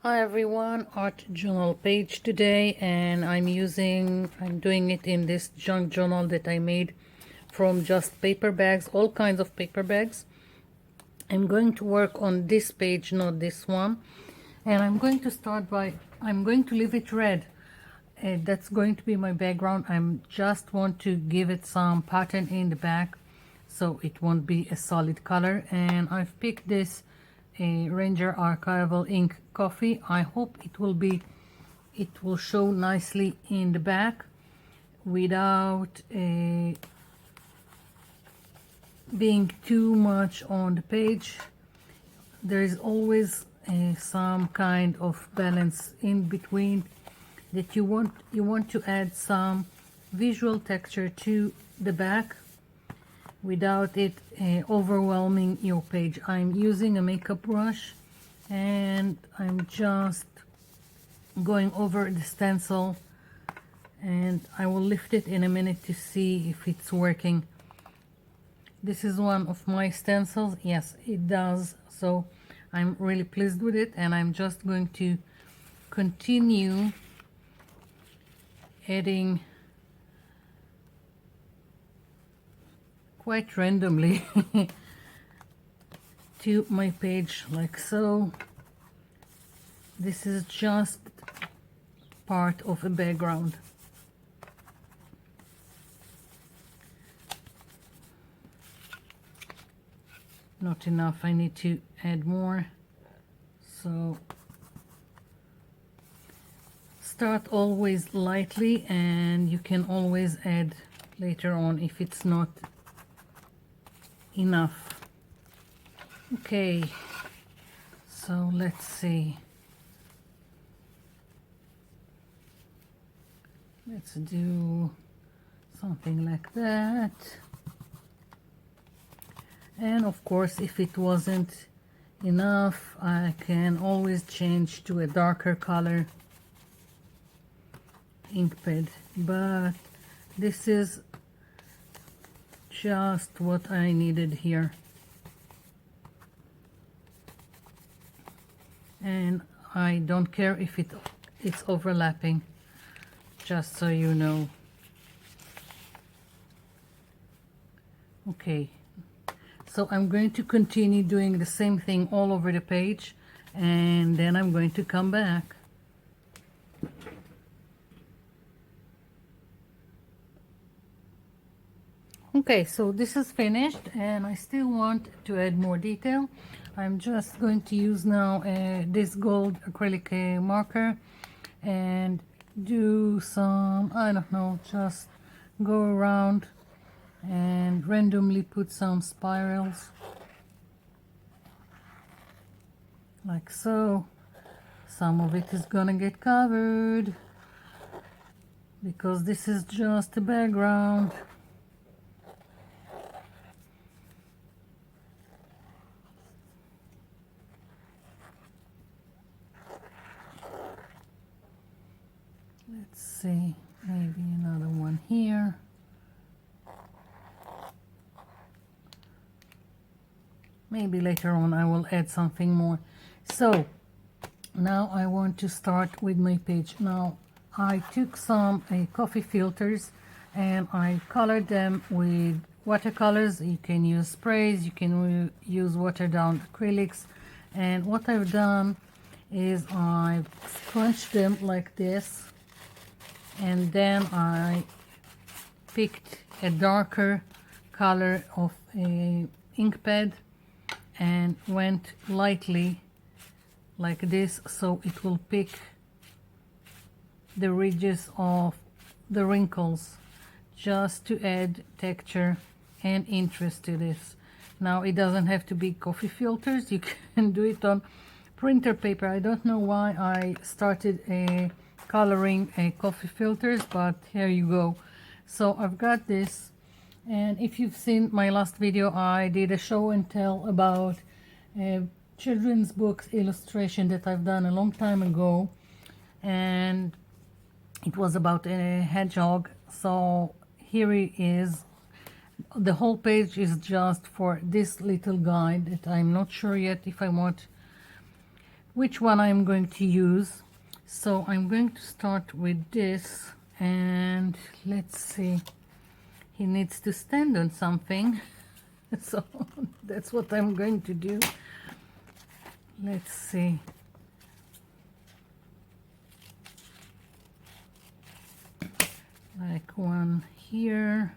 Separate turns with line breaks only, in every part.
Hi everyone, art journal page today, and I'm doing it in this junk journal that I made from just paper bags, all kinds of paper bags. I'm going to work on this page, not this one, and I'm going to start by, I'm going to leave it red. That's going to be my background. I just want to give it some pattern in the back so it won't be a solid color, and I've picked this Ranger Archival ink coffee. I hope it will show nicely in the back without being too much on the page. There is always some kind of balance in between that you want to add some visual texture to the back without it overwhelming your page. I'm using a makeup brush and I'm just going over the stencil, and I will lift it in a minute to see if it's working. This is one of my stencils. Yes, it does. So I'm really pleased with it, and I'm just going to continue adding quite randomly to my page, like so. This is just part of a background. Not enough, I need to add more. So start always lightly, and you can always add later on if it's not enough. Okay, so let's see. Let's do something like that. And of course, if it wasn't enough, I can always change to a darker color ink pad, but this is just what I needed here. And I don't care if it's overlapping, just so you know. Okay, so I'm going to continue doing the same thing all over the page, and then I'm going to come back. Okay, so this is finished, and I still want to add more detail. I'm just going to use now this gold acrylic marker and do some, I don't know, just go around and randomly put some spirals like so. Some of it is gonna get covered because this is just a background. Let's see, maybe another one here. Maybe later on I will add something more. So now I want to start with my page. Now I took some coffee filters and I colored them with watercolors. You can use sprays, you can use watered down acrylics, and what I've done is I've scrunched them like this, and then I picked a darker color of a ink pad and went lightly like this, so it will pick the ridges of the wrinkles, just to add texture and interest to this. Now it doesn't have to be coffee filters, you can do it on printer paper. I don't know why I started coloring coffee filters, but here you go. So I've got this, and if you've seen my last video, I did a show and tell about children's books illustration that I've done a long time ago, and it was about a hedgehog. So here it is. The whole page is just for this little guide that I'm not sure yet if I want which one I'm going to use. So I'm going to start with this, and let's see, he needs to stand on something. So that's what I'm going to do. Let's see. Like one here,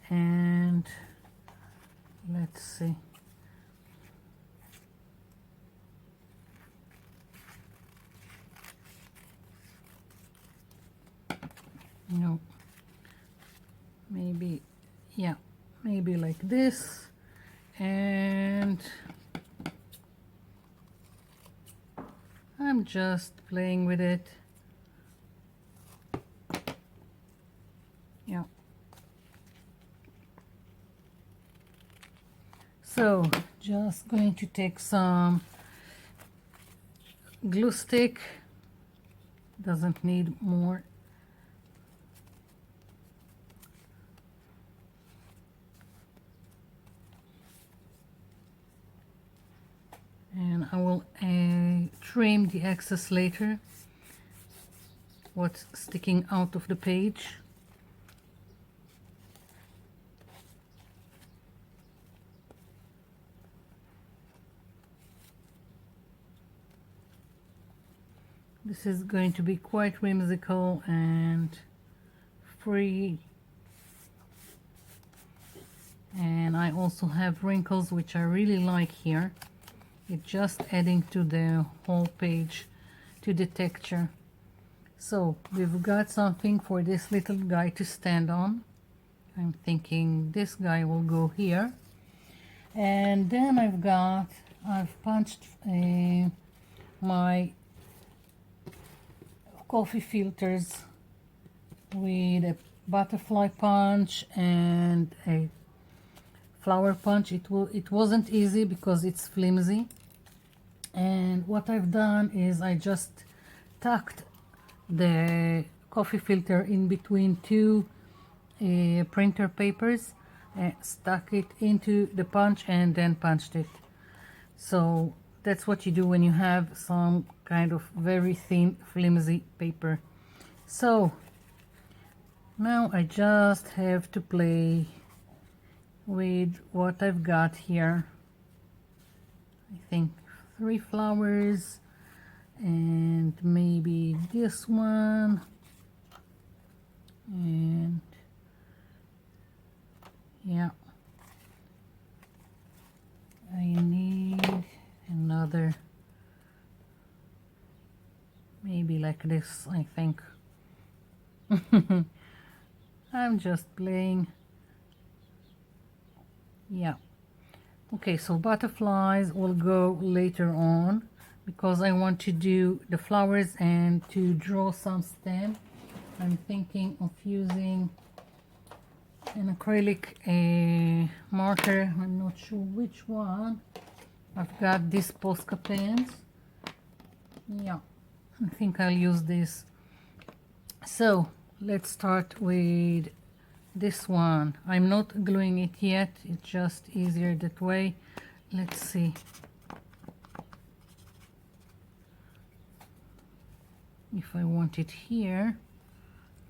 and let's see. No, maybe, yeah, maybe like this, and I'm just playing with it. Yeah. So just going to take some glue stick, doesn't need more. And I will trim the excess later, what's sticking out of the page. This is going to be quite whimsical and free. And I also have wrinkles, which I really like here. It's just adding to the whole page, to the texture. So we've got something for this little guy to stand on. I'm thinking this guy will go here. And then I've punched my coffee filters with a butterfly punch and a flower punch. It wasn't easy because it's flimsy, and what I've done is I just tucked the coffee filter in between two printer papers, stuck it into the punch, and then punched it. So that's what you do when you have some kind of very thin flimsy paper. So now I just have to play with what I've got here. I think 3 flowers, and maybe this one, and yeah, I need another, maybe like this, I think. I'm just playing. Yeah. Okay, so butterflies will go later on because I want to do the flowers and to draw some stem. I'm thinking of using an acrylic marker. I'm not sure which one. I've got these Posca pens. Yeah, I think I'll use this. So let's start with this one. I'm not gluing it yet, it's just easier that way. Let's see. If I want it here,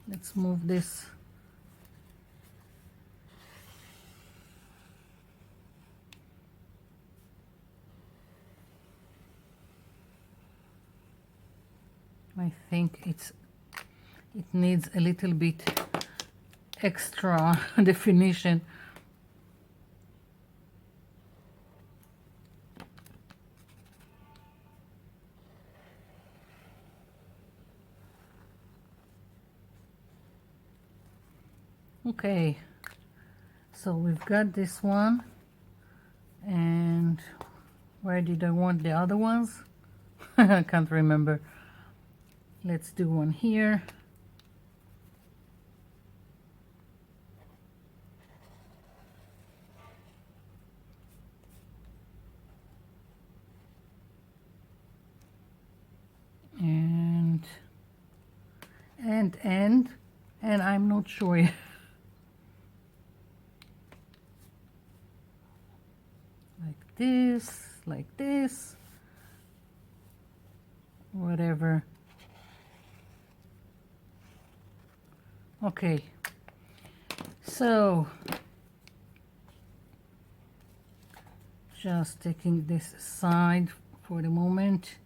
let's move this. I think it needs a little bit extra definition. Okay, so we've got this one, and where did I want the other ones? I can't remember. Let's do one here. And I'm not sure. Like this, like this. whatever. Okay, so just taking this aside for the moment.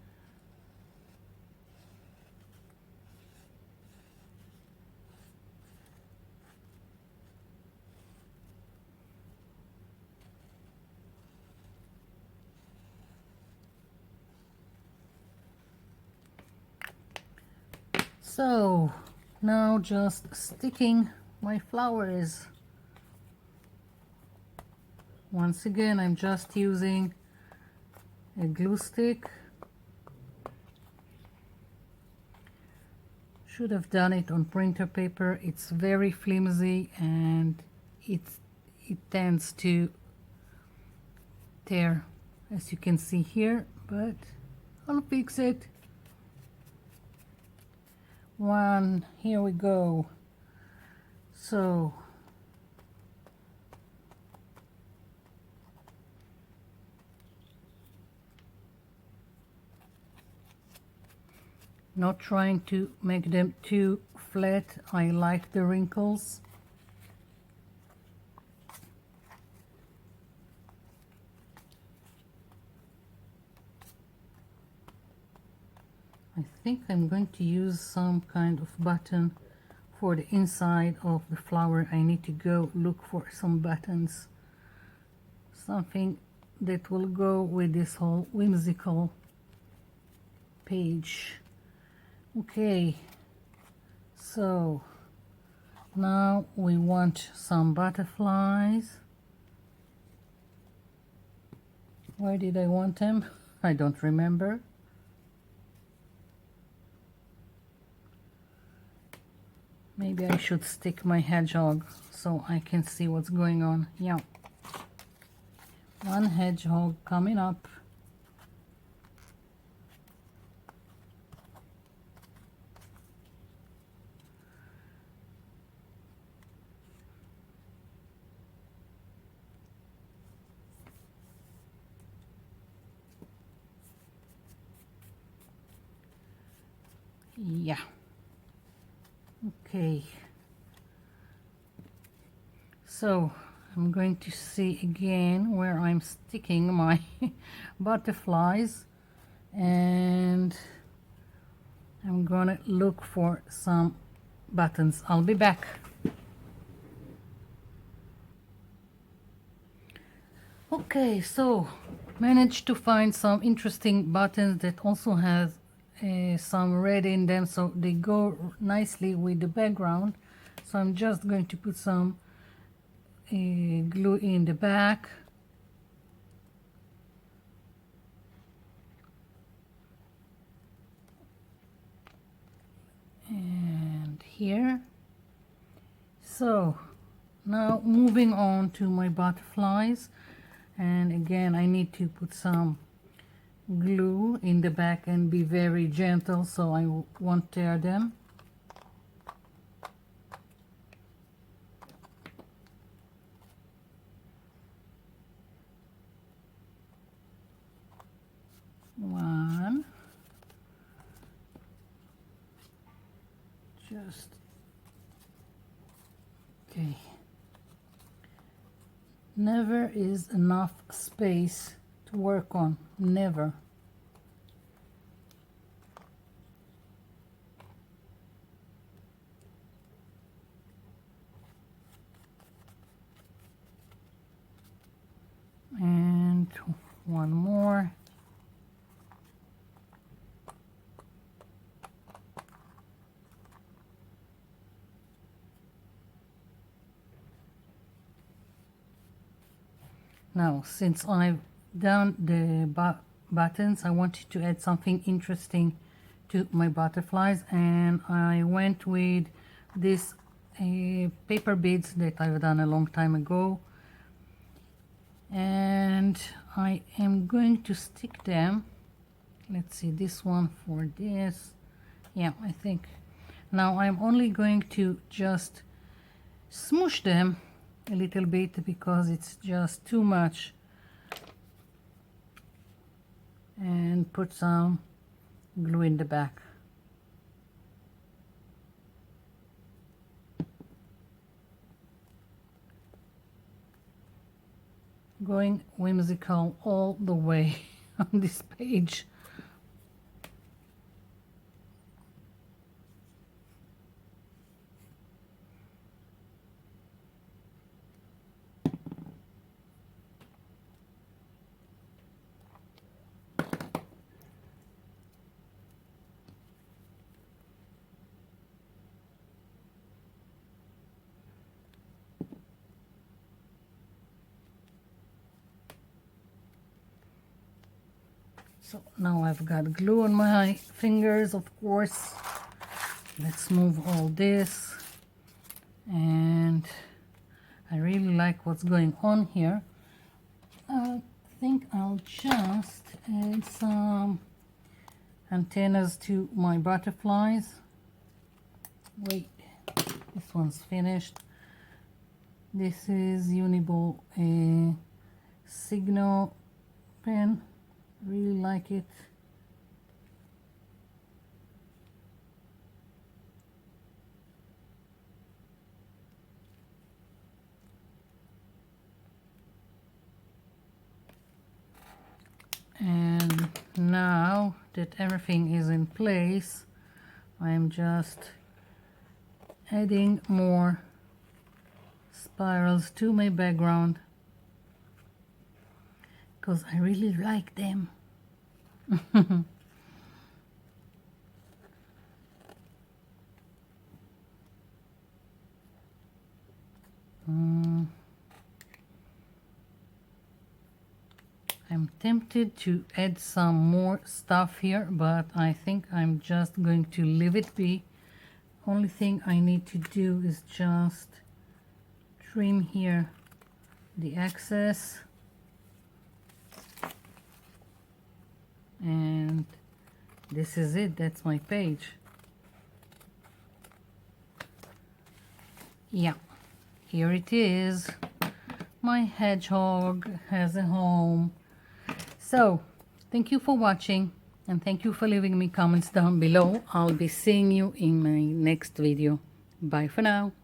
So now just sticking my flowers. Once again, I'm just using a glue stick. Should have done it on printer paper. It's very flimsy and it tends to tear, as you can see here, but I'll fix it. One, here we go. So not trying to make them too flat. I like the wrinkles. I think I'm going to use some kind of button for the inside of the flower. I need to go look for some buttons, something that will go with this whole whimsical page. Okay, so now we want some butterflies. Where did I want them? I don't remember. Maybe I should stick my hedgehog so I can see what's going on. Yeah, one hedgehog coming up. Yeah. Okay. So I'm going to see again where I'm sticking my butterflies, and I'm gonna look for some buttons. I'll be back. Okay, so managed to find some interesting buttons that also has some red in them, so they go nicely with the background. So I'm just going to put some glue in the back. And here. So now moving on to my butterflies, and again I need to put some glue in the back and be very gentle so I won't tear them. One, just okay. Never is enough space to work on, never. And one more. Now, since I've done the buttons, I wanted to add something interesting to my butterflies, and I went with this paper beads that I've done a long time ago, and I am going to stick them. Let's see, this one for this. Yeah, I think. Now I'm only going to just smoosh them a little bit because it's just too much, and put some glue in the back. Going whimsical all the way on this page. So now I've got glue on my fingers, of course. Let's move all this. And I really like what's going on here. I think I'll just add some antennas to my butterflies. Wait, this one's finished. This is Uniball Signal pen. Really like it. And now that everything is in place, I'm just adding more spirals to my background because I really like them. I'm tempted to add some more stuff here, but I think I'm just going to leave it be. Only thing I need to do is just trim here the excess, and this is it. That's my page. Yeah, here it is. My hedgehog has a home. So thank you for watching, and thank you for leaving me comments down below. I'll be seeing you in my next video. Bye for now.